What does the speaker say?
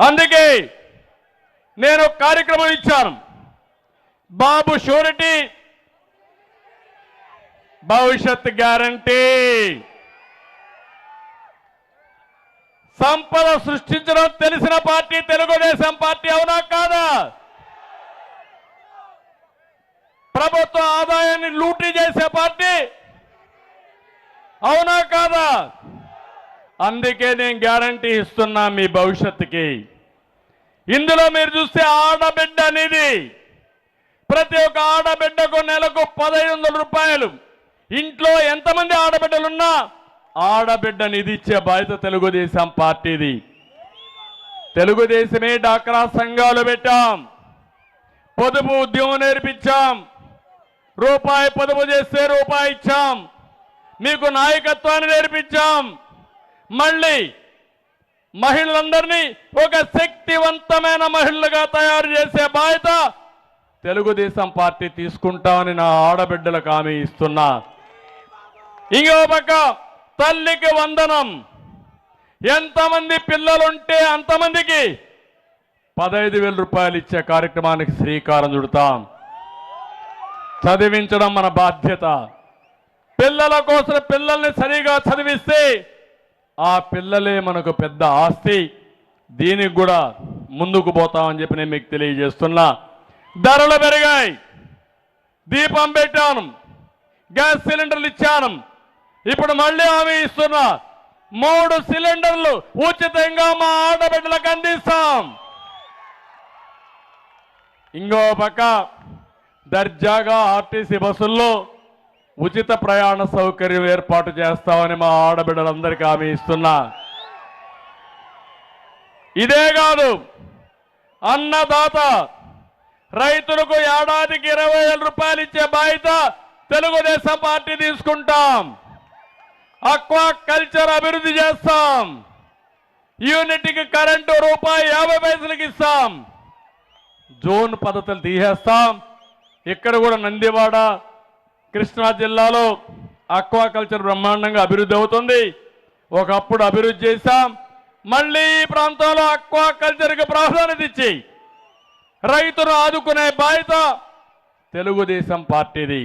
అందుకే నేను కార్యక్రమం ఇచ్చాను. బాబు షూరిటీ, భవిష్యత్ గ్యారంటీ. సంపద సృష్టించడం తెలిసిన పార్టీ తెలుగుదేశం పార్టీ, అవునా కాదా? ప్రభుత్వ ఆదాయాన్ని లూటీ చేసే పార్టీ, అవునా కాదా? అందుకే నేను గ్యారంటీ ఇస్తున్నా మీ భవిష్యత్తుకి. ఇందులో మీరు చూస్తే ఆడబిడ్డ అనేది, ప్రతి ఒక్క ఆడబిడ్డకు నెలకు 1500 రూపాయలు. ఇంట్లో ఎంతమంది ఆడబిడ్డలున్నా ఆడబిడ్డ నిధి ఇచ్చే బాధ్యత తెలుగుదేశం పార్టీది. తెలుగుదేశమే డాక్రా సంఘాలు పెట్టాం, పొదుపు ఉద్యమం నేర్పించాం, రూపాయి పొదుపు చేస్తే రూపాయి ఇచ్చాం, మీకు నాయకత్వాన్ని నేర్పించాం. మళ్ళీ మహిళలందరినీ ఒక శక్తివంతమైన మహిళలుగా తయారు చేసే బాధ్యత తెలుగుదేశం పార్టీ తీసుకుంటామని నా ఆడబిడ్డలకు హామీ ఇస్తున్నా. ఇంకో పక్క తల్లికి వందనం. ఎంతమంది పిల్లలుంటే అంతమందికి 15,000 రూపాయలు ఇచ్చే కార్యక్రమానికి శ్రీకారం చుడతాం. చదివించడం మన బాధ్యత. పిల్లల కోసం పిల్లల్ని సరిగా చదివిస్తే ఆ పిల్లలే మనకు పెద్ద ఆస్తి. దీనికి కూడా ముందుకు పోతామని చెప్పి నేను మీకు తెలియజేస్తున్నా. ధరలు పెరిగాయి, దీపం పెట్టాను, గ్యాస్ సిలిండర్లు ఇచ్చాను. ఇప్పుడు మళ్ళీ హామీ ఇస్తున్నా, 3 సిలిండర్లు ఉచితంగా మా ఆడబిడ్డలకు అందిస్తాం. ఇంకో పక్క దర్జాగా ఆర్టీసీ బస్సుల్లో ఉచిత ప్రయాణ సౌకర్యం ఏర్పాటు చేస్తామని మా ఆడబిడ్డలందరికీ హామీ ఇస్తున్నా. ఇదే కాదు, అన్నదాత రైతులకు ఏడాదికి 20,000 రూపాయలు ఇచ్చే బాధ్యత తెలుగుదేశం పార్టీ తీసుకుంటాం. అక్వా కల్చర్ అభివృద్ధి చేస్తాం. యూనిట్కి కరెంటు ₹1.50 ఇస్తాం. జోన్ పద్ధతులు తీసేస్తాం. ఇక్కడ కూడా నందివాడ, కృష్ణా జిల్లాలో అక్వా కల్చర్ బ్రహ్మాండంగా అభివృద్ధి అవుతుంది. ఒకప్పుడు అభివృద్ధి చేశాం. మళ్ళీ ఈ ప్రాంతంలో అక్వా కల్చర్కి ప్రాధాన్యత ఇచ్చి రైతును ఆదుకునే బాధ్యత తెలుగుదేశం పార్టీది.